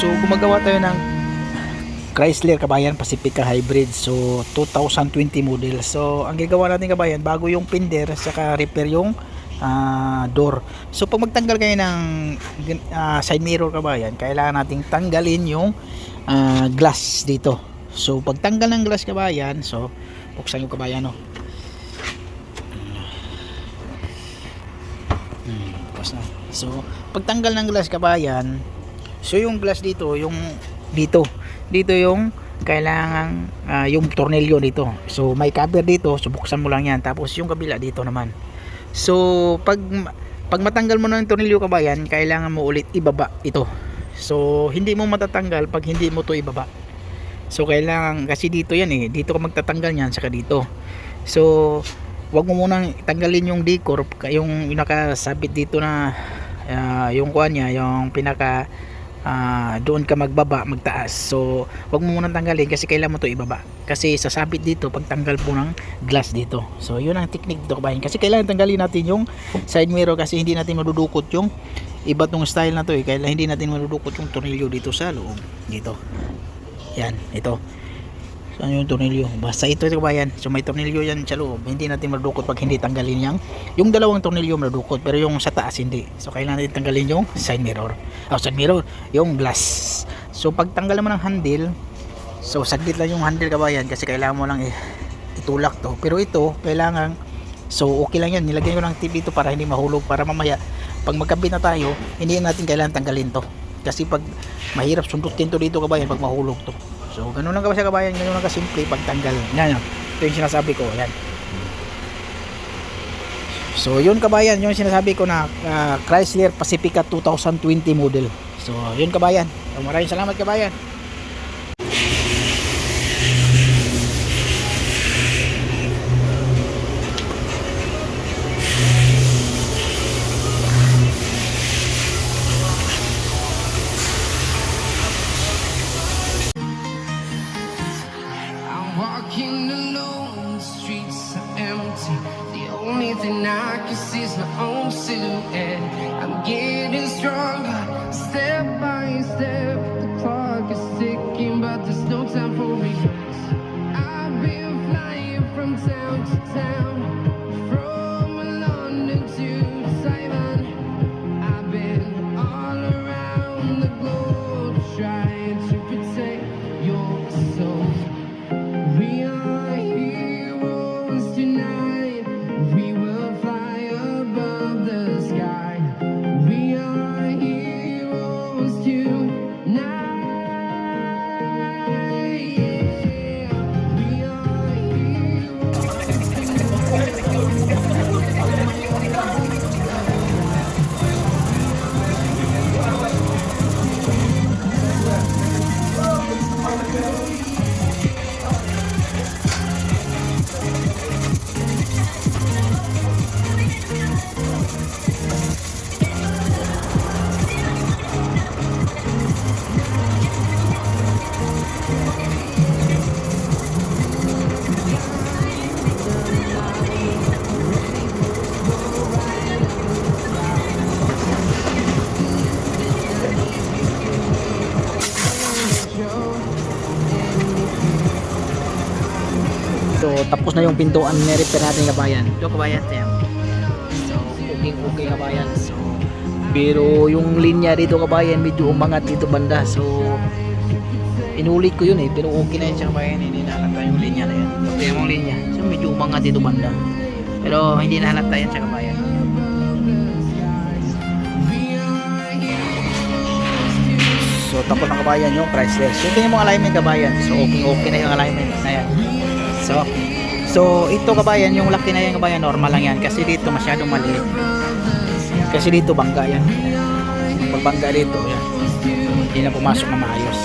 So gumagawa tayo ng Chrysler kabayan Pacifica Hybrid, so 2020 model. So ang gagawa natin kabayan, bago yung fender saka repair yung door. So pag magtanggal kayo ng side mirror kabayan, kailangan nating tanggalin yung glass dito. So pagtanggal ng glass kabayan, so buksan yung kabayan, no. Tapos na. So pagtanggal ng glass kabayan, so yung glass dito, yung dito yung kailangan yung tornilyo dito. So may cover dito, so buksan mo lang yan. Tapos yung kabila dito naman. So pag matanggal mo na yung tornilyo kabayan, kailangan mo ulit ibaba ito. So hindi mo matatanggal pag hindi mo to ibaba. So kailangan, kasi dito yan dito ka magtatanggal yan, saka dito. So wag mo munang tanggalin yung decor, yung nakasabit dito na yung kuha niya, yung pinaka doon ka magtaas. So wag mo muna tanggalin kasi kailangan mo to ibaba, kasi sasabit dito pag tanggal po ng glass dito. So yun ang technique dito kabayan, kasi kailangan tanggalin natin yung side mirror, kasi hindi natin madudukot yung iba tong style na to kailangan hindi natin madudukot yung tornilyo dito sa loob dito. Yan, ito. Saan yung tornilyo? Basta ito kabayan. So may tornilyo yan sa loob, hindi natin madudukot pag hindi tanggalin yung dalawang tornilyo madudukot, pero yung sa taas hindi. So kailangan natin tanggalin yung side mirror, yung glass. So pag tanggal mo ng handle, so saglit lang yung handle kabayan, kasi kailangan mo lang itulak to. Pero ito kailangan, so okay lang yan, nilagyan ko ng tip dito para hindi mahulog, para mamaya pag magkabit na tayo, hindi natin kailangan tanggalin to, kasi pag mahirap sundutin to dito kabayan pag mahulog to. So ganun lang kabayan, ganun lang kasimple pagtanggal. Yan, ito yung sinasabi ko. Yan. So yun kabayan, yung sinasabi ko na Chrysler Pacifica 2020 model. So yun kabayan. So, maraming salamat kabayan. Walking alone, the streets are empty. The only thing I can see is my own silhouette. I'm getting stronger, step by step. The clock is ticking, but there's no time for regrets. I've been flying from town to town, from London to Taiwan. I've been all around the globe trying to protect your soul. We are heroes tonight. We will fly above the sky. We are heroes tonight. Yeah. We are heroes So tapos na yung pintuan, ni-repair natin kabayan. Ito kabayan, yan. So okay kabayan. So pero yung linya dito kabayan medyo umangat dito banda. So inulit ko yun pero okay na yun siya kabayan. Hindi nahalata yung linya na yan. Ito yung linya. So medyo umangat dito banda, pero hindi nahalata yan siya kabayan. So tapos na kabayan yung Chrysler. So tingnan mo alignment kabayan. So okay na yung alignment na yan. So ito kabayan, yung laki na yan kabayan, normal lang yan, kasi dito masyadong maliit, kasi dito bangga yan. Pag bangga dito yan, hindi na pumasok na maayos.